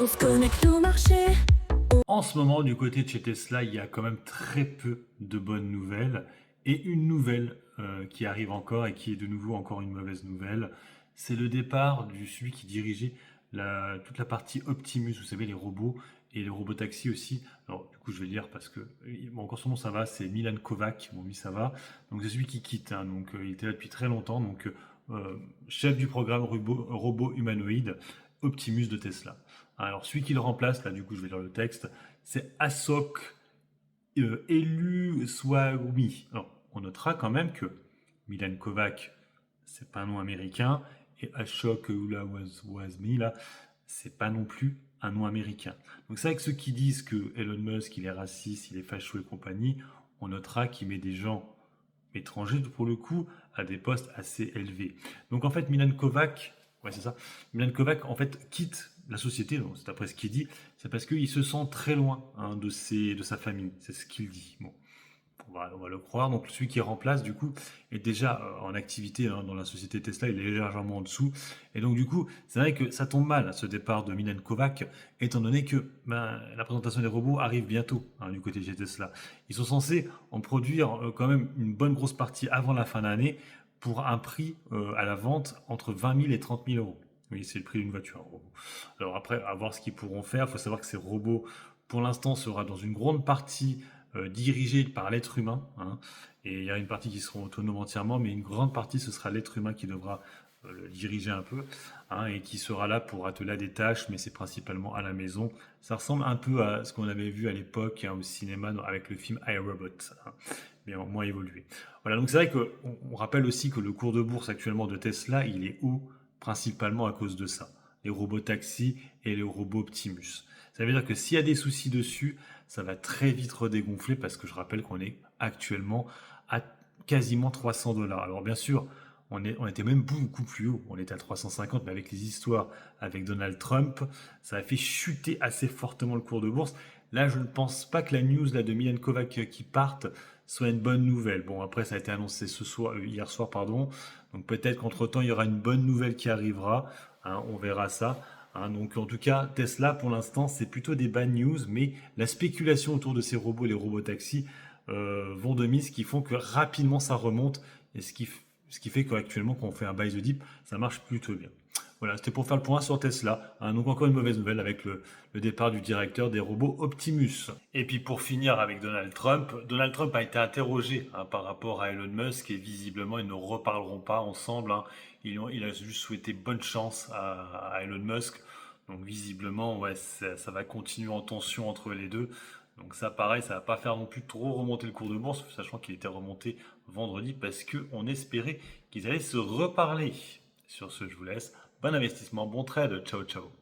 On se connecte au marché. En ce moment, du côté de chez Tesla, il y a quand même très peu de bonnes nouvelles. Et une nouvelle qui arrive encore et qui est de nouveau encore une mauvaise nouvelle, c'est le départ du celui qui dirigeait toute la partie Optimus, vous savez, les robots et les robots taxis aussi. Alors, du coup, je vais lire parce que, bon, encore son nom, ça va, c'est Milan Kovac. Bon, lui, ça va. Donc, c'est celui qui quitte. Hein. Donc, il était là depuis très longtemps. Donc, chef du programme robot humanoïde Optimus de Tesla. Alors, celui qui le remplace, là, du coup, je vais lire le texte, c'est Ashok Eluswamy. Alors, on notera quand même que Milan Kovac, c'est pas un nom américain, et Ashok Eluswamy, là, c'est pas non plus un nom américain. Donc, c'est vrai que ceux qui disent que Elon Musk, il est raciste, il est facho et compagnie, on notera qu'il met des gens étrangers, pour le coup, à des postes assez élevés. Donc, en fait, Milan Kovac, ouais, c'est ça. Milan Kovac, en fait, quitte la société, c'est après ce qu'il dit, c'est parce qu'il se sent très loin hein, de sa famille. C'est ce qu'il dit. Bon, on va le croire. Donc, celui qui remplace, du coup, est déjà en activité hein, dans la société Tesla. Il est légèrement en dessous. Et donc, du coup, c'est vrai que ça tombe mal, ce départ de Milan Kovac, étant donné que la présentation des robots arrive bientôt hein, du côté de chez Tesla. Ils sont censés en produire quand même une bonne grosse partie avant la fin d'année pour un prix à la vente entre 20 000 et 30 000 euros. Oui, c'est le prix d'une voiture. Alors après, à voir ce qu'ils pourront faire. Il faut savoir que ces robots, pour l'instant, sera dans une grande partie dirigée par l'être humain. Hein, et il y a une partie qui sera autonome entièrement, mais une grande partie, ce sera l'être humain qui devra le diriger un peu hein, et qui sera là pour atteler à des tâches, mais c'est principalement à la maison. Ça ressemble un peu à ce qu'on avait vu à l'époque hein, au cinéma avec le film iRobot, hein, mais en moins évolué. Voilà, donc c'est vrai qu'on rappelle aussi que le cours de bourse actuellement de Tesla, il est haut principalement à cause de ça, les robots taxis et les robots Optimus. Ça veut dire que s'il y a des soucis dessus, ça va très vite redégonfler parce que je rappelle qu'on est actuellement à quasiment 300 dollars. Alors bien sûr, on était même beaucoup plus haut, on était à 350, mais avec les histoires avec Donald Trump, ça a fait chuter assez fortement le cours de bourse. Là, je ne pense pas que la news là, de Milan Kovac qui parte soit une bonne nouvelle. Bon, après, ça a été annoncé hier soir, pardon. Donc peut-être qu'entre-temps, il y aura une bonne nouvelle qui arrivera. Hein, on verra ça. Hein, donc en tout cas, Tesla, pour l'instant, c'est plutôt des bad news, mais la spéculation autour de ces robots, les robots taxis, vont de mise, qui font que rapidement ça remonte, et ce qui fait qu'actuellement, quand on fait un buy the dip, ça marche plutôt bien. Voilà, c'était pour faire le point sur Tesla. Hein, donc encore une mauvaise nouvelle avec le départ du directeur des robots Optimus. Et puis pour finir avec Donald Trump a été interrogé hein, par rapport à Elon Musk et visiblement ils ne reparleront pas ensemble. Hein. Il a juste souhaité bonne chance à Elon Musk. Donc visiblement, ouais, ça va continuer en tension entre les deux. Donc ça, pareil, ça va pas faire non plus trop remonter le cours de bourse, sachant qu'il était remonté vendredi parce qu'on espérait qu'ils allaient se reparler. Sur ce, je vous laisse. Bon investissement, bon trade. Ciao, ciao.